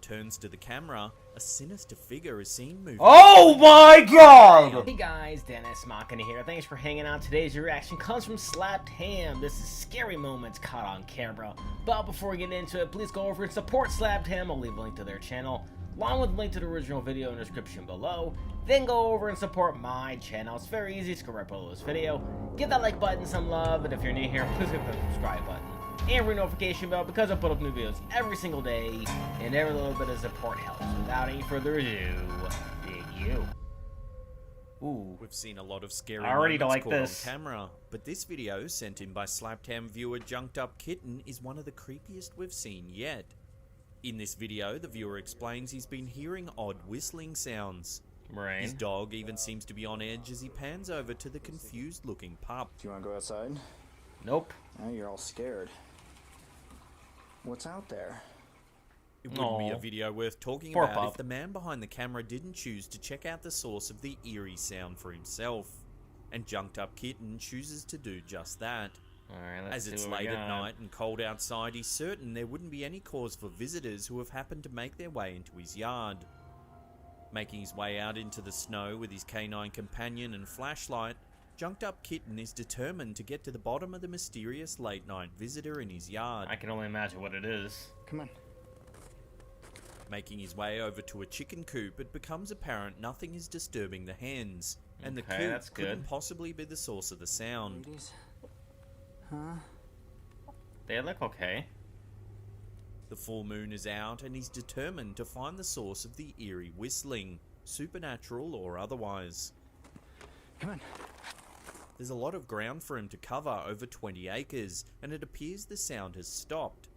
returns to the camera, a sinister figure is seen moving. Oh my god! Hey guys, Dennis Machina here. Thanks for hanging out. Today's reaction comes from Slapped Ham. This is scary moments caught on camera. But before we get into it, please go over and support Slapped Ham. I'll leave a link to their channel, along with a link to the original video in the description below. Then go over and support my channel. It's very easy. Scroll right below this video. Give that like button some love, and if you're new here, please hit the subscribe button and ring notification bell because I put up new videos every single day, and every little bit of support helps. Without any further ado, dig you. Ooh. We've seen a lot of scary I already don't moments like caught this on camera, but this video, sent in by Slapped Ham viewer Junked Up Kitten, is one of the creepiest we've seen yet. In this video, the viewer explains he's been hearing odd whistling sounds. Right. His dog even seems to be on edge as he pans over to the confused-looking pup. Do you want to go outside? Nope. Oh, you're all scared. What's out there? It wouldn't be a video worth talking Poor about pup. if the man behind the camera didn't choose to check out the source of the eerie sound for himself. And Junked Up Kitten chooses to do just that. Alright, let's As see it's what we late at got. night and cold outside, he's certain there wouldn't be any cause for visitors who have happened to make their way into his yard. Making his way out into the snow with his canine companion and flashlight, Junked Up Kitten is determined to get to the bottom of the mysterious late-night visitor in his yard. I can only imagine what it is. Come on. Making his way over to a chicken coop, it becomes apparent nothing is disturbing the hens, and the Okay, coop that's couldn't good. possibly be the source of the sound. Ladies? Huh? They look okay. The full moon is out, and he's determined to find the source of the eerie whistling, supernatural or otherwise. Come on. There's a lot of ground for him to cover, over 20 acres, and it appears the sound has stopped.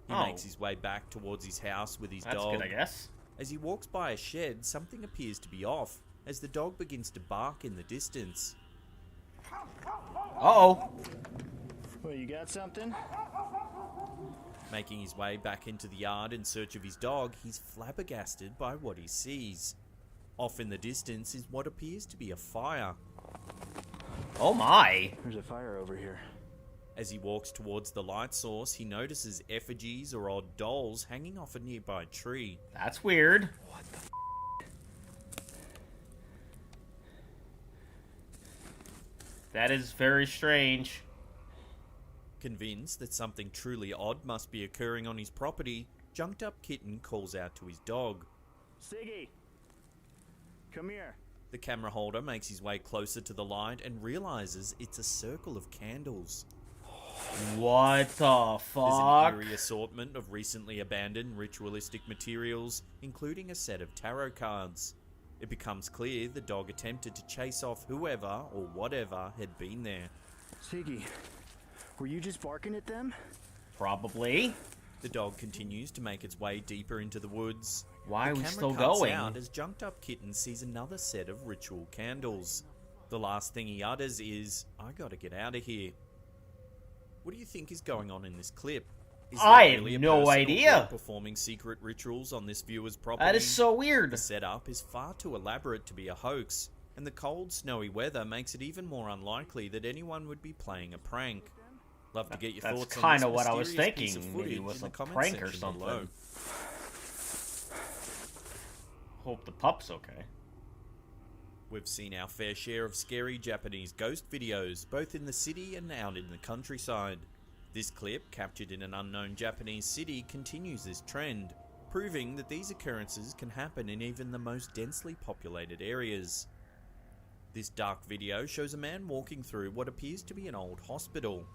He Oh. makes his way back towards his house with his That's dog. good, I guess. As he walks by a shed, something appears to be off, as the dog begins to bark in the distance. Uh-oh. Well, you got something? Making his way back into the yard in search of his dog, he's flabbergasted by what he sees. Off in the distance is what appears to be a fire. Oh my. There's a fire over here. As he walks towards the light source, he notices effigies or odd dolls hanging off a nearby tree. That's weird. What the f? That is very strange. Convinced that something truly odd must be occurring on his property, Junked Up Kitten calls out to his dog. Siggy! Come here. The camera holder makes his way closer to the light and realizes it's a circle of candles. What the There's an fuck? eerie assortment of recently abandoned ritualistic materials, including a set of tarot cards. It becomes clear the dog attempted to chase off whoever or whatever had been there. Siggy, were you just barking at them? Probably. The dog continues to make its way deeper into the woods. Why are The we camera still cuts going? out as Junked Up Kitten sees another set of ritual candles. The last thing he utters is, "I gotta get out of here." What do you think is going on in this clip? Is there I have really a no person or idea. group performing secret rituals on this viewer's property? That is so weird. The setup is far too elaborate to be a hoax, and the cold, snowy weather makes it even more unlikely that anyone would be playing a prank. Love to get your That's thoughts on kind this of what I was mysterious piece thinking. of Maybe it footage was in the a comment prank or section something. below. Hope the pup's okay. We've seen our fair share of scary Japanese ghost videos, both in the city and out in the countryside. This clip, captured in an unknown Japanese city, continues this trend, proving that these occurrences can happen in even the most densely populated areas. This dark video shows a man walking through what appears to be an old hospital.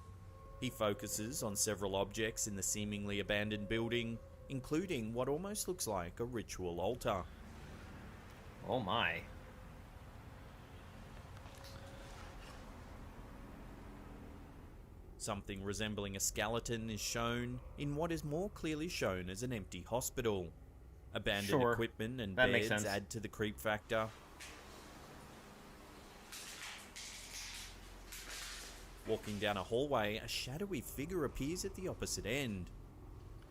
He focuses on several objects in the seemingly abandoned building, including what almost looks like a ritual altar. Oh my. Something resembling a skeleton is shown in what is more clearly shown as an empty hospital. Abandoned Sure. equipment and That makes beds sense. add to the creep factor. Walking down a hallway, a shadowy figure appears at the opposite end.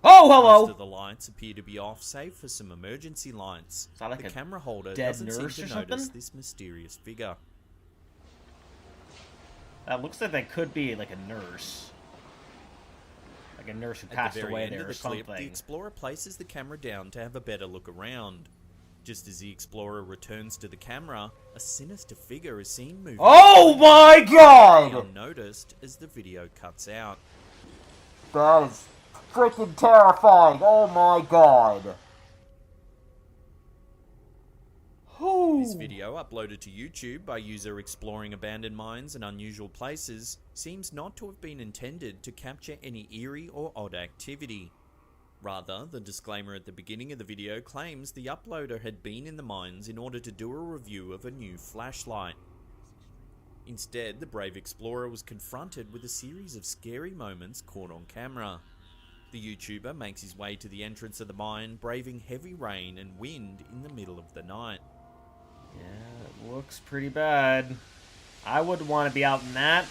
Oh, Most hello! of the lights appear to be off, save for some emergency lights. Is that like the a camera holder dead doesn't seem nurse to or notice something? this mysterious figure. That looks like that could be like a nurse. Like a nurse who At passed the very away end there of or the clip, something. the explorer places the camera down to have a better look around. Just as the explorer returns to the camera, a sinister figure is seen moving Oh my god! unnoticed as the video cuts out. That is freaking terrifying. Oh my god. This video, uploaded to YouTube by user exploring abandoned mines and unusual places, seems not to have been intended to capture any eerie or odd activity. Rather, the disclaimer at the beginning of the video claims the uploader had been in the mines in order to do a review of a new flashlight. Instead, the brave explorer was confronted with a series of scary moments caught on camera. The YouTuber makes his way to the entrance of the mine, braving heavy rain and wind in the middle of the night. Yeah, it looks pretty bad. I wouldn't want to be out in that.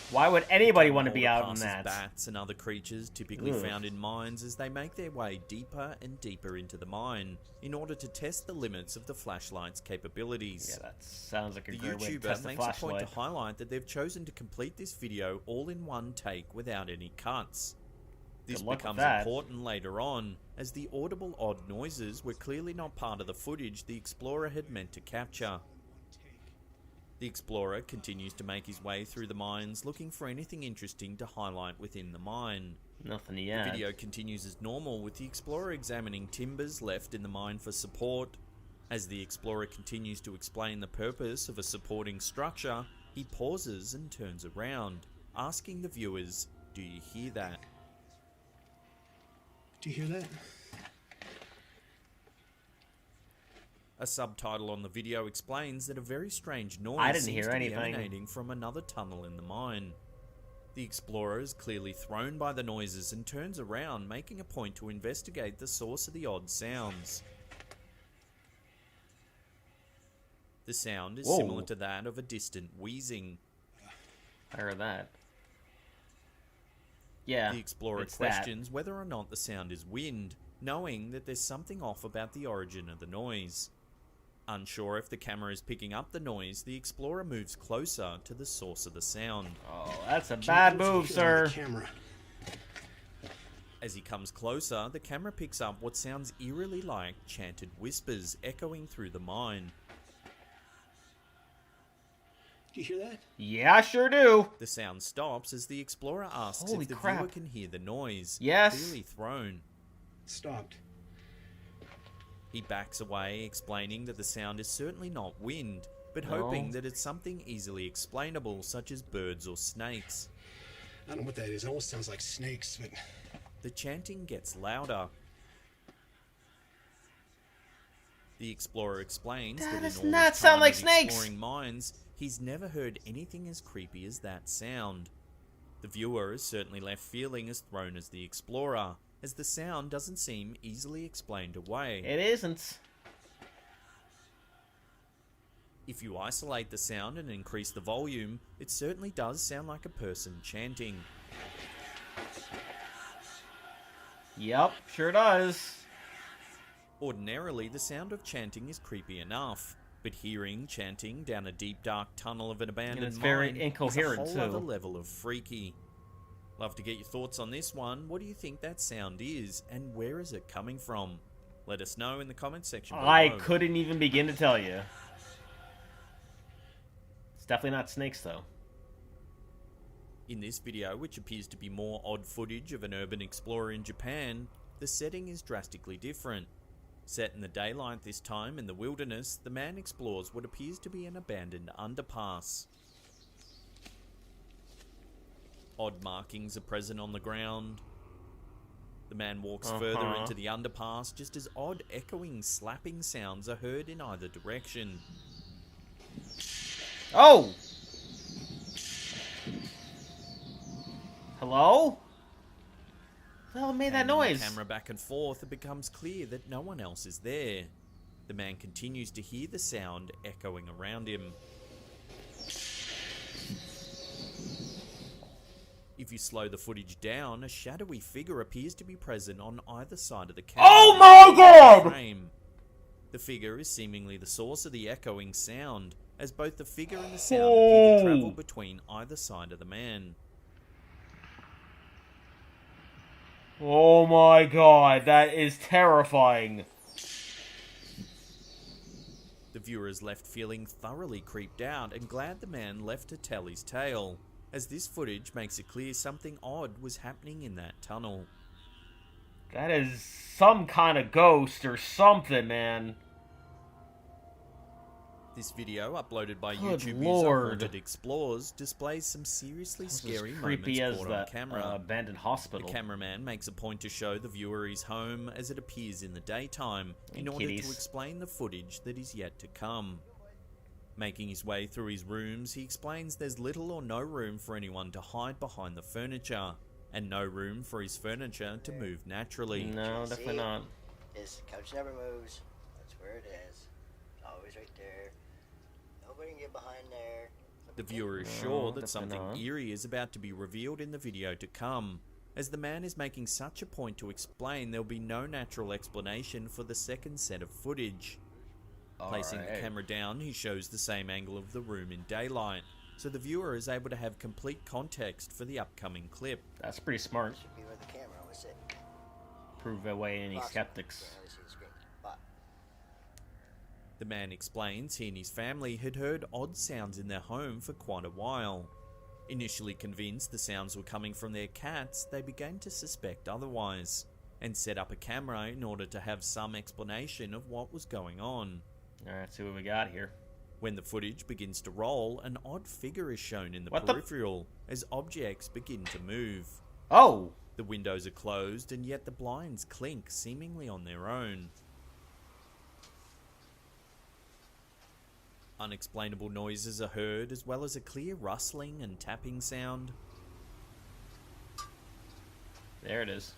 Why would anybody want to be out in that? Bats and other creatures typically found in mines as they make their way deeper and deeper into the mine in order to test the limits of the flashlight's capabilities. Yeah, that sounds like a The great way to YouTuber test a makes a point flashlight. to highlight that they've chosen to complete this video all in one take without any cuts. This Good luck with becomes that. important later on, as the audible odd noises were clearly not part of the footage the explorer had meant to capture. The explorer continues to make his way through the mines, looking for anything interesting to highlight within the mine. Nothing The yet. video continues as normal, with the explorer examining timbers left in the mine for support. As the explorer continues to explain the purpose of a supporting structure, he pauses and turns around, asking the viewers, "Do you hear that?" Do you hear that? A subtitle on the video explains that a very strange noise I didn't seems hear to be anything. emanating from another tunnel in the mine. The explorer is clearly thrown by the noises and turns around, making a point to investigate the source of the odd sounds. The sound is Whoa. similar to that of a distant wheezing. I heard that. Yeah, The explorer it's that. questions whether or not the sound is wind, knowing that there's something off about the origin of the noise. Unsure if the camera is picking up the noise, the explorer moves closer to the source of the sound. Oh, that's a bad move, sir. Camera. As he comes closer, the camera picks up what sounds eerily like chanted whispers echoing through the mine. Do you hear that? Yeah, I sure do. The sound stops as the explorer asks Holy if the crap. viewer can hear the noise. Yes. Clearly thrown. Stopped. He backs away, explaining that the sound is certainly not wind, but No. hoping that it's something easily explainable, such as birds or snakes. I don't know what that is. It almost sounds like snakes, but The chanting gets louder. The explorer explains That that does in all not his sound time like of snakes. exploring mines, he's never heard anything as creepy as that sound. The viewer is certainly left feeling as thrown as the explorer, as the sound doesn't seem easily explained away. It isn't. If you isolate the sound and increase the volume, it certainly does sound like a person chanting. Yep, sure does. Ordinarily, the sound of chanting is creepy enough, but hearing chanting down a deep dark tunnel of an abandoned it's very mine incoherent, is a whole too. other level of freaky. Love to get your thoughts on this one. What do you think that sound is, and where is it coming from? Let us know in the comment section below. I couldn't even begin to tell you. It's definitely not snakes, though. In this video, which appears to be more odd footage of an urban explorer in Japan, the setting is drastically different. Set in the daylight this time in the wilderness, the man explores what appears to be an abandoned underpass. Odd markings are present on the ground. The man walks further into the underpass just as odd echoing slapping sounds are heard in either direction. Oh! Hello? Who the hell made that Panning the noise? camera back and forth, it becomes clear that no one else is there. The man continues to hear the sound echoing around him. If you slow the footage down, a shadowy figure appears to be present on either side of the camera. Oh my god! Frame. The figure is seemingly the source of the echoing sound, as both the figure and the sound appear to travel between either side of the man. Oh my god, that is terrifying. The viewer is left feeling thoroughly creeped out and glad the man left to tell his tale, as this footage makes it clear something odd was happening in that tunnel. That is some kind of ghost or something, man. This video, uploaded by Good YouTube Lord. user Haunted Explores, displays some seriously This scary is moments creepy as caught the on camera. abandoned The hospital. cameraman makes a point to show the viewer his home as it appears in the daytime, in order kitties. to explain the footage that is yet to come. Making his way through his rooms, he explains there's little or no room for anyone to hide behind the furniture, and no room for his furniture to move naturally. No, definitely not. This couch never moves. That's where it is. Always right there. Nobody can get behind there. The viewer is sure that definitely something not. eerie is about to be revealed in the video to come, as the man is making such a point to explain there'll be no natural explanation for the second set of footage. Placing the camera down, he shows the same angle of the room in daylight, so the viewer is able to have complete context for the upcoming clip. That's pretty smart. Should be where the camera always sit. Prove away any Box. skeptics. Can't really see the screen. But The man explains he and his family had heard odd sounds in their home for quite a while. Initially convinced the sounds were coming from their cats, they began to suspect otherwise, and set up a camera in order to have some explanation of what was going on. Alright, let's see what we got here. When the footage begins to roll, an odd figure is shown in the What the- peripheral as objects begin to move. Oh! The windows are closed, and yet the blinds clink seemingly on their own. Unexplainable noises are heard, as well as a clear rustling and tapping sound. There it is.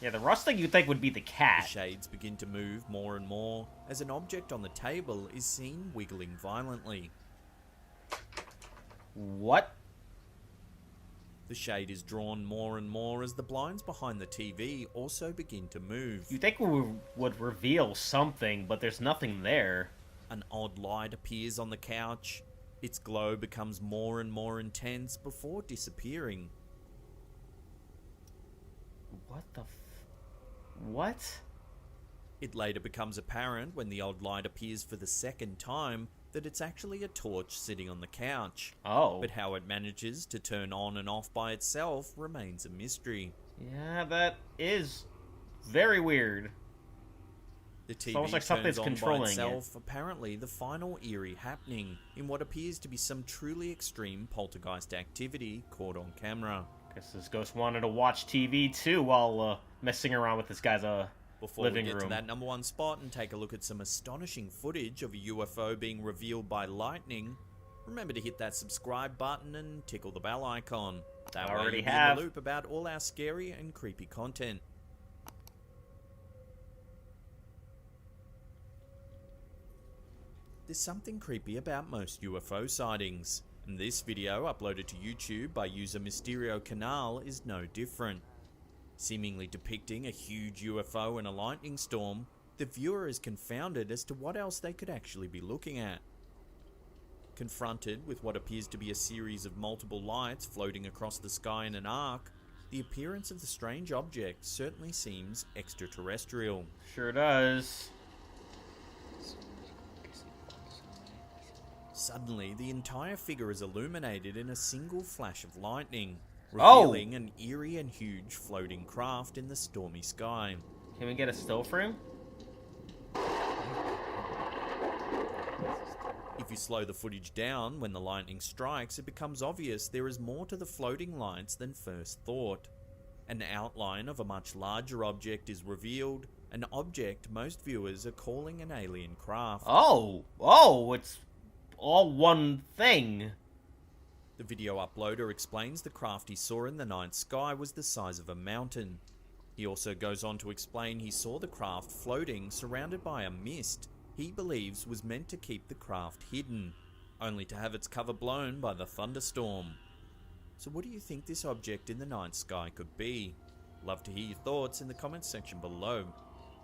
Yeah, the rustling you'd think would be the The cat. shades begin to move more and more, as an object on the table is seen wiggling violently. What? The shade is drawn more and more as the blinds behind the TV also begin to move. You'd think we would reveal something, but there's nothing there. An odd light appears on the couch. Its glow becomes more and more intense before disappearing. What the What? It later becomes apparent when the odd light appears for the second time that it's actually a torch sitting on the couch. Oh. But how it manages to turn on and off by itself remains a mystery. Yeah, that is very weird. The TV almost like something's turns on controlling by it. itself, apparently the final eerie happening in what appears to be some truly extreme poltergeist activity caught on camera. Guess this ghost wanted to watch TV too while messing around with this guy's Before living we get room. to that number one spot and take a look at some astonishing footage of a UFO being revealed by lightning, remember to hit that subscribe button and tickle the bell icon. That way Already you'll be have. in the loop about all our scary and creepy content. There's something creepy about most UFO sightings, and this video, uploaded to YouTube by user Mysterio Canal, is no different. Seemingly depicting a huge UFO and a lightning storm, the viewer is confounded as to what else they could actually be looking at. Confronted with what appears to be a series of multiple lights floating across the sky in an arc, the appearance of the strange object certainly seems extraterrestrial. Sure does. Suddenly, the entire figure is illuminated in a single flash of lightning, Oh! revealing an eerie and huge floating craft in the stormy sky. Can we get a still frame? If you slow the footage down when the lightning strikes, it becomes obvious there is more to the floating lights than first thought. An outline of a much larger object is revealed, an object most viewers are calling an alien craft. Oh! Oh, it's all one thing. The video uploader explains the craft he saw in the night sky was the size of a mountain. He also goes on to explain he saw the craft floating surrounded by a mist he believes was meant to keep the craft hidden, only to have its cover blown by the thunderstorm. So what do you think this object in the night sky could be? Love to hear your thoughts in the comments section below.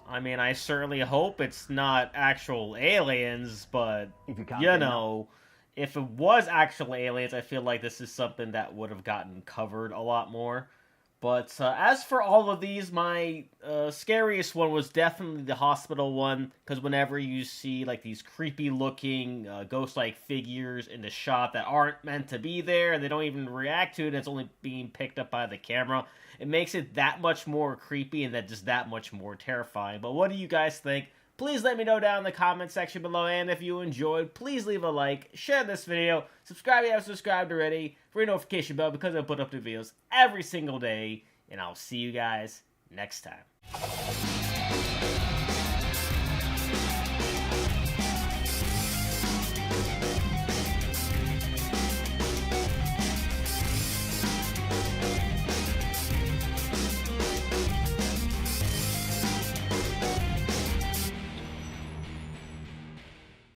I mean, I certainly hope it's not actual aliens, but, If you can't you say know, if it was actual aliens, I feel like this is something that would have gotten covered a lot more. But as for all of these, my scariest one was definitely the hospital one, because whenever you see like these creepy looking ghost-like figures in the shot that aren't meant to be there, and they don't even react to it, and it's only being picked up by the camera, it makes it that much more creepy and that much more terrifying. But what do you guys think? Please let me know down in the comment section below, and if you enjoyed, please leave a like, share this video, subscribe if you haven't subscribed already, for your notification bell, because I put up the videos every single day, and I'll see you guys next time.